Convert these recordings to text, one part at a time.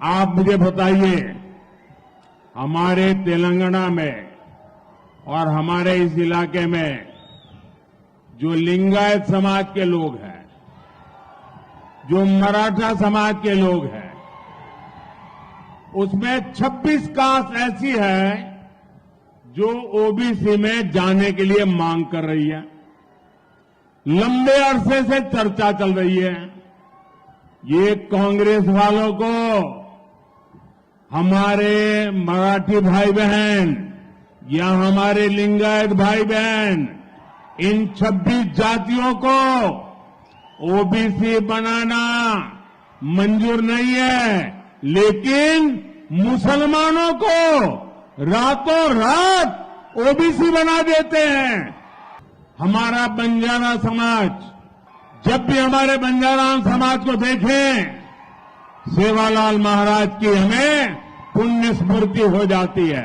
आप मुझे बताइए, हमारे तेलंगाना में और हमारे इस इलाके में जो लिंगायत समाज के लोग हैं, जो मराठा समाज के लोग हैं, उसमें 26 कास्ट ऐसी है जो ओबीसी में जाने के लिए मांग कर रही है। लंबे अरसे से चर्चा चल रही है। ये कांग्रेस वालों को हमारे मराठी भाई बहन या हमारे लिंगायत भाई बहन, इन 26 जातियों को ओबीसी बनाना मंजूर नहीं है, लेकिन मुसलमानों को रातों रात ओबीसी बना देते हैं। हमारा बंजारा समाज, जब भी हमारे बंजारा समाज को देखें, सेवालाल महाराज की हमें पुण्य स्मृति हो जाती है।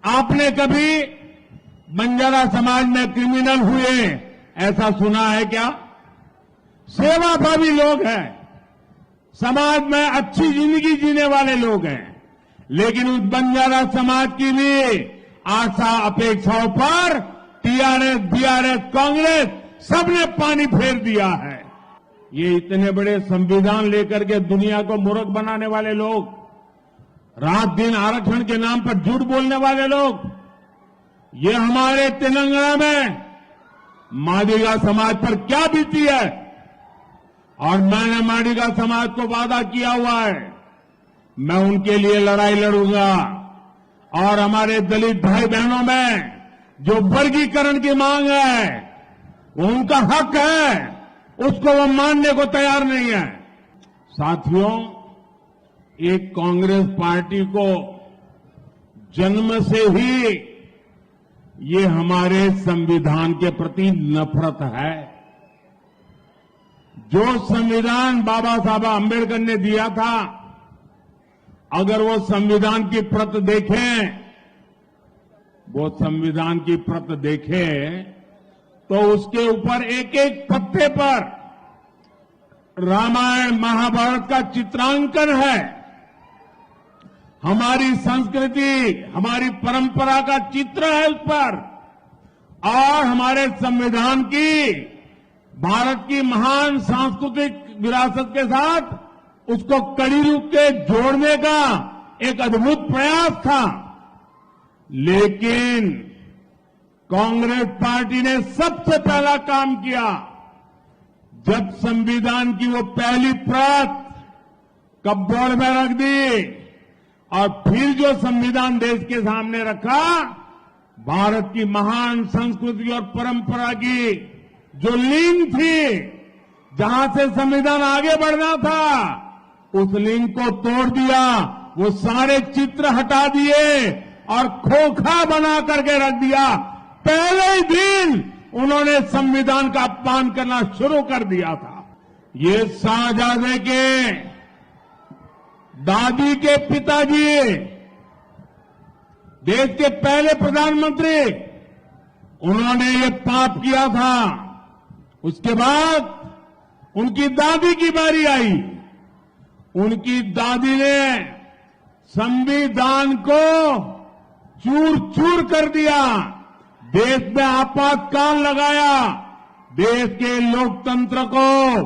आपने कभी बंजारा समाज में क्रिमिनल हुए ऐसा सुना है क्या? सेवाभावी लोग हैं, समाज में अच्छी जिंदगी जीने वाले लोग हैं, लेकिन उस बंजारा समाज की भी आशा अपेक्षाओं पर टीआरएस, बीआरएस, कांग्रेस सबने पानी फेर दिया है। ये इतने बड़े संविधान लेकर के दुनिया को मूर्ख बनाने वाले लोग, रात दिन आरक्षण के नाम पर झूठ बोलने वाले लोग, ये हमारे तेलंगाना में मादिगा समाज पर क्या बीती है। और मैंने मादिगा समाज को वादा किया हुआ है, मैं उनके लिए लड़ाई लड़ूंगा। और हमारे दलित भाई बहनों में जो वर्गीकरण की मांग है, वो उनका हक है, उसको वो मानने को तैयार नहीं है। साथियों, एक कांग्रेस पार्टी को जन्म से ही ये हमारे संविधान के प्रति नफरत है। जो संविधान बाबा साहब अम्बेडकर ने दिया था, अगर वो संविधान की प्रत देखें, वो संविधान की प्रत देखें तो उसके ऊपर एक एक पत्ते पर रामायण महाभारत का चित्रांकन है। हमारी संस्कृति, हमारी परंपरा का चित्र है उस पर, और हमारे संविधान की, भारत की महान सांस्कृतिक विरासत के साथ उसको कड़ी रूप से जोड़ने का एक अद्भुत प्रयास था। लेकिन कांग्रेस पार्टी ने सबसे पहला काम किया, जब संविधान की वो पहली प्रत कपबोर्ड में रख दी और फिर जो संविधान देश के सामने रखा, भारत की महान संस्कृति और परंपरा की जो लिंक थी, जहां से संविधान आगे बढ़ना था, उस लिंक को तोड़ दिया। वो सारे चित्र हटा दिए और खोखा बना करके रख दिया। पहले ही दिन उन्होंने संविधान का अपमान करना शुरू कर दिया था। ये शाहजादे के दादी के पिताजी, देश के पहले प्रधानमंत्री, उन्होंने ये पाप किया था। उसके बाद उनकी दादी की बारी आई। उनकी दादी ने संविधान को चूर चूर कर दिया, देश में आपातकाल लगाया, देश के लोकतंत्र को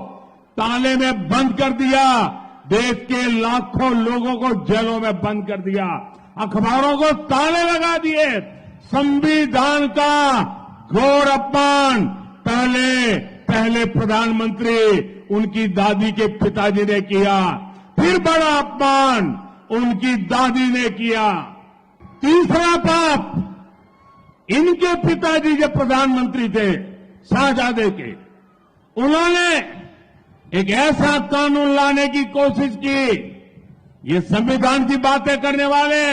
ताले में बंद कर दिया, देश के लाखों लोगों को जेलों में बंद कर दिया, अखबारों को ताले लगा दिए। संविधान का घोर अपमान पहले प्रधानमंत्री उनकी दादी के पिताजी ने किया, फिर बड़ा अपमान उनकी दादी ने किया। तीसरा पाप, इनके पिताजी जो प्रधानमंत्री थे शाहजादे के, उन्होंने एक ऐसा कानून लाने की कोशिश की। ये संविधान की बातें करने वाले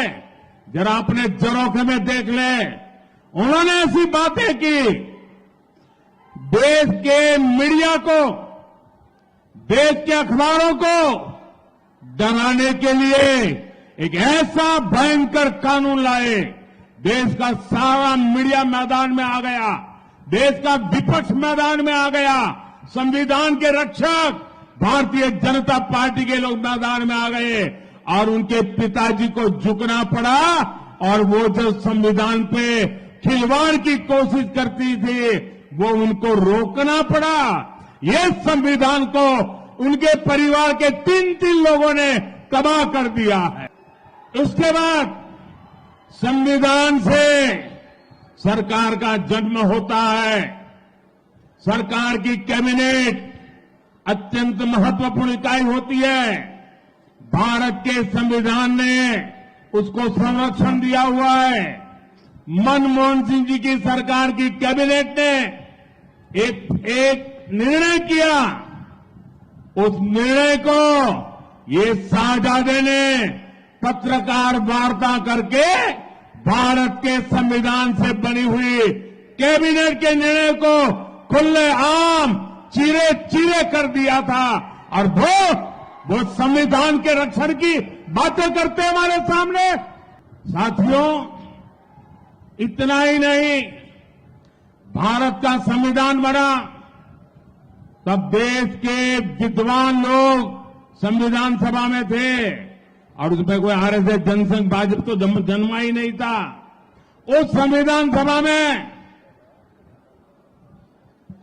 जरा अपने जरोखे में देख लें। उन्होंने ऐसी बातें की, देश के मीडिया को, देश के अखबारों को डराने के लिए एक ऐसा भयंकर कानून लाए। देश का सारा मीडिया मैदान में आ गया, देश का विपक्ष मैदान में आ गया। संविधान के रक्षक भारतीय जनता पार्टी के लोग मैदान में आ गए और उनके पिताजी को झुकना पड़ा और वो जो संविधान पे खिलवाड़ की कोशिश करती थी वो उनको रोकना पड़ा। ये संविधान को उनके परिवार के 3 लोगों ने तबाह कर दिया है। उसके बाद संविधान से सरकार का जन्म होता है। सरकार की कैबिनेट अत्यंत महत्वपूर्ण इकाई होती है। भारत के संविधान ने उसको संरक्षण दिया हुआ है। मनमोहन सिंह जी की सरकार की कैबिनेट ने एक निर्णय किया। उस निर्णय को ये शाहजादे ने पत्रकार वार्ता करके भारत के संविधान से बनी हुई कैबिनेट के निर्णय को खुलेआम चीरे चीरे कर दिया था और वो संविधान के रक्षण की बातें करते हमारे सामने। साथियों, इतना ही नहीं, भारत का संविधान बना तब देश के विद्वान लोग संविधान सभा में थे और उसमें कोई आरएसएस जनसंघ भाजपा तो जन्मा ही नहीं था। उस संविधान सभा में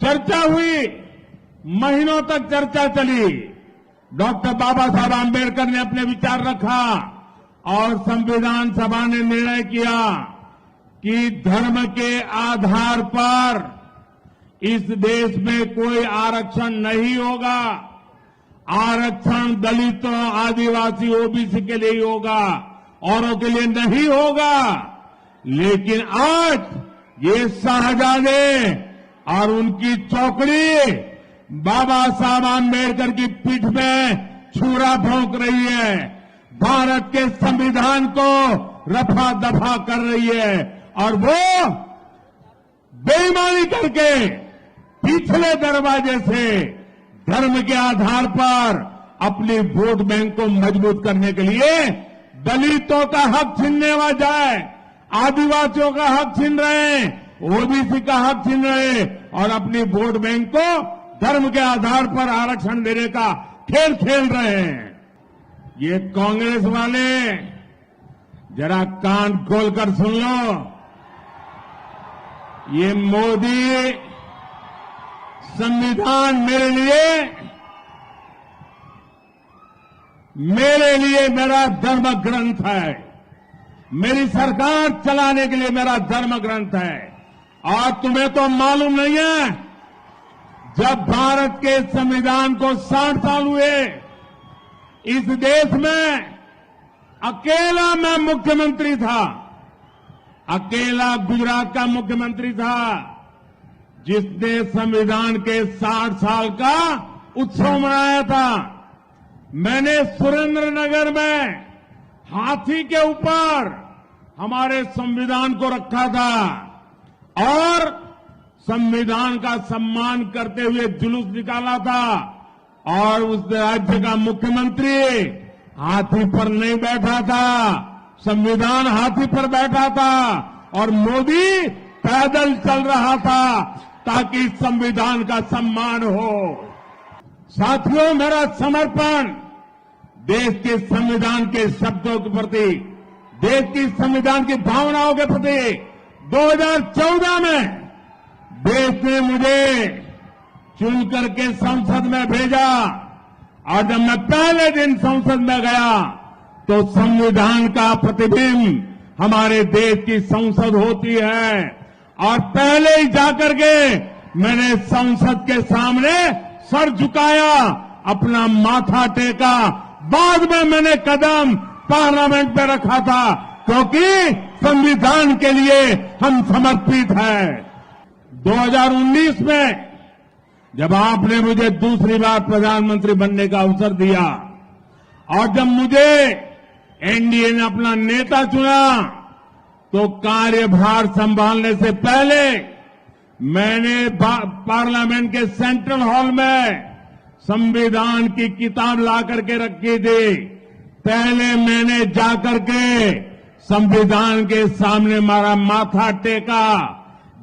चर्चा हुई, महीनों तक चर्चा चली। डॉक्टर बाबा साहब आंबेडकर ने अपने विचार रखा और संविधान सभा ने निर्णय किया कि धर्म के आधार पर इस देश में कोई आरक्षण नहीं होगा। आरक्षण दलितों, आदिवासी, ओबीसी के लिए ही होगा, औरों के लिए नहीं होगा। लेकिन आज ये शाहजादे और उनकी चौकड़ी बाबा साहब आंबेडकर की पीठ में छुरा भोंक रही है, भारत के संविधान को रफा दफा कर रही है और वो बेईमानी करके पिछले दरवाजे से धर्म के आधार पर अपनी वोट बैंक को मजबूत करने के लिए दलितों का हक छीनने वा जाए, आदिवासियों का हक छीन रहे हैं, ओबीसी का हक छीन रहे हैं और अपनी वोट बैंक को धर्म के आधार पर आरक्षण देने का खेल खेल रहे हैं। ये कांग्रेस वाले जरा कान खोलकर सुन लो। ये मोदी संविधान मेरे लिए मेरा धर्म ग्रंथ है। मेरी सरकार चलाने के लिए मेरा धर्म ग्रंथ है। और तुम्हें तो मालूम नहीं है, जब भारत के संविधान को 60 साल हुए, इस देश में अकेला मैं मुख्यमंत्री था, अकेला गुजरात का मुख्यमंत्री था जिसने संविधान के 60 साल का उत्सव मनाया था। मैंने सुरेंद्रनगर में हाथी के ऊपर हमारे संविधान को रखा था और संविधान का सम्मान करते हुए जुलूस निकाला था और उस राज्य का मुख्यमंत्री हाथी पर नहीं बैठा था, संविधान हाथी पर बैठा था और मोदी पैदल चल रहा था ताकि संविधान का सम्मान हो। साथियों, मेरा समर्पण देश के संविधान के शब्दों के प्रति, देश की संविधान की भावनाओं के प्रति 2014 में देश ने मुझे चुन करके संसद में भेजा और जब मैं पहले दिन संसद में गया तो संविधान का प्रतिबिंब हमारे देश की संसद होती है और पहले ही जाकर के मैंने संसद के सामने सर झुकाया, अपना माथा टेका। बाद में मैंने कदम पार्लियामेंट में रखा था क्योंकि संविधान के लिए हम समर्पित हैं। 2019 में जब आपने मुझे दूसरी बार प्रधानमंत्री बनने का अवसर दिया और जब मुझे एनडीए ने अपना नेता चुना तो कार्यभार संभालने से पहले मैंने पार्लियामेंट के सेंट्रल हॉल में संविधान की किताब ला करके रखी थी। पहले मैंने जाकर के संविधान के सामने मारा माथा टेका,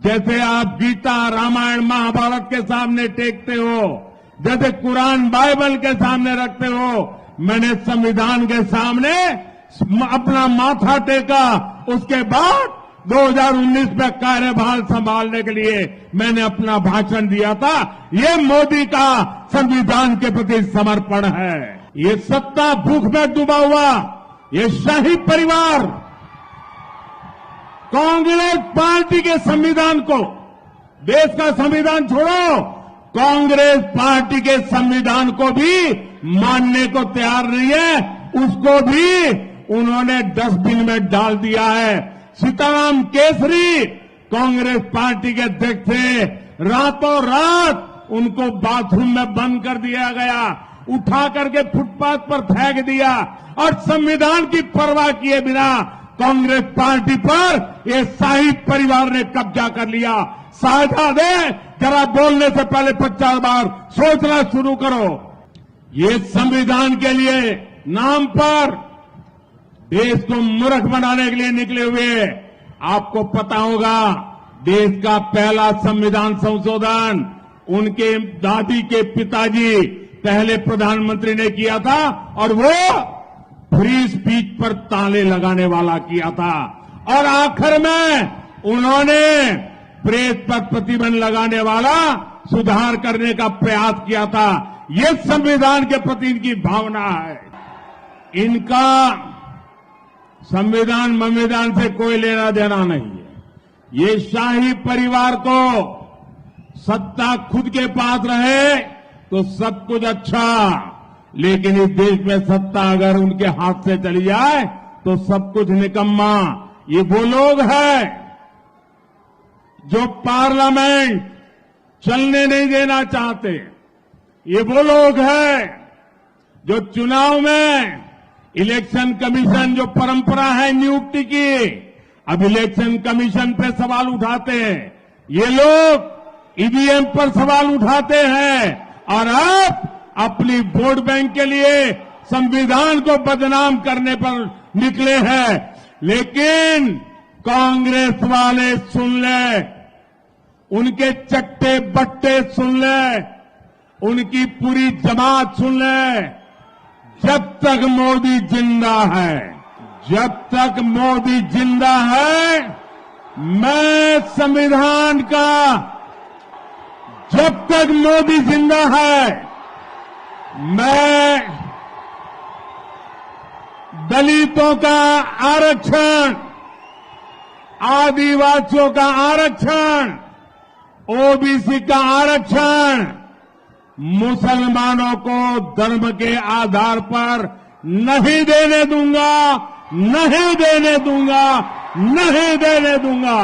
जैसे आप गीता, रामायण, महाभारत के सामने टेकते हो। जैसे कुरान बाइबल के सामने रखते हो, मैंने संविधान के सामने अपना माथा टेका। उसके बाद 2019 में कार्यभार संभालने के लिए मैंने अपना भाषण दिया था। ये मोदी का संविधान के प्रति समर्पण है। ये सत्ता भूख में डूबा हुआ ये शाही परिवार कांग्रेस पार्टी के संविधान को, देश का संविधान छोड़ो, कांग्रेस पार्टी के संविधान को भी मानने को तैयार नहीं है। उसको भी उन्होंने डस्टबिन में डाल दिया है। सीताराम केसरी कांग्रेस पार्टी के अध्यक्ष थे, रातों रात उनको बाथरूम में बंद कर दिया गया, उठा करके फुटपाथ पर फेंक दिया और संविधान की परवाह किए बिना कांग्रेस पार्टी पर ये शाही परिवार ने कब्जा कर लिया। साहबजादे, जरा बोलने से पहले 50 बार सोचना शुरू करो। ये संविधान के लिए नाम पर देश को मूर्ख बनाने के लिए निकले हुए। आपको पता होगा, देश का पहला संविधान संशोधन उनके दादी के पिताजी पहले प्रधानमंत्री ने किया था और वो फ्री स्पीच पर ताले लगाने वाला किया था। और आखिर में उन्होंने प्रेस पर प्रतिबंध लगाने वाला सुधार करने का प्रयास किया था। ये संविधान के प्रति इनकी भावना है। इनका संविधान से कोई लेना देना नहीं है। ये शाही परिवार को सत्ता खुद के पास रहे तो सब कुछ अच्छा, लेकिन इस देश में सत्ता अगर उनके हाथ से चली जाए तो सब कुछ निकम्मा। ये वो लोग हैं जो पार्लियामेंट चलने नहीं देना चाहते। ये वो लोग हैं जो चुनाव में इलेक्शन कमीशन, जो परंपरा है नियुक्ति की, अब इलेक्शन कमीशन पे सवाल उठाते हैं। ये लोग ईवीएम पर सवाल उठाते हैं और अब अपनी वोट बैंक के लिए संविधान को बदनाम करने पर निकले हैं। लेकिन कांग्रेस वाले सुन ले, उनके चट्टे बट्टे सुन ले, उनकी पूरी जमात सुन ले। जब तक मोदी जिंदा है, जब तक मोदी जिंदा है, मैं संविधान का, जब तक मोदी जिंदा है, मैं दलितों का आरक्षण, आदिवासियों का आरक्षण, ओबीसी का आरक्षण, मुसलमानों को धर्म के आधार पर नहीं देने दूंगा, नहीं देने दूंगा, नहीं देने दूंगा।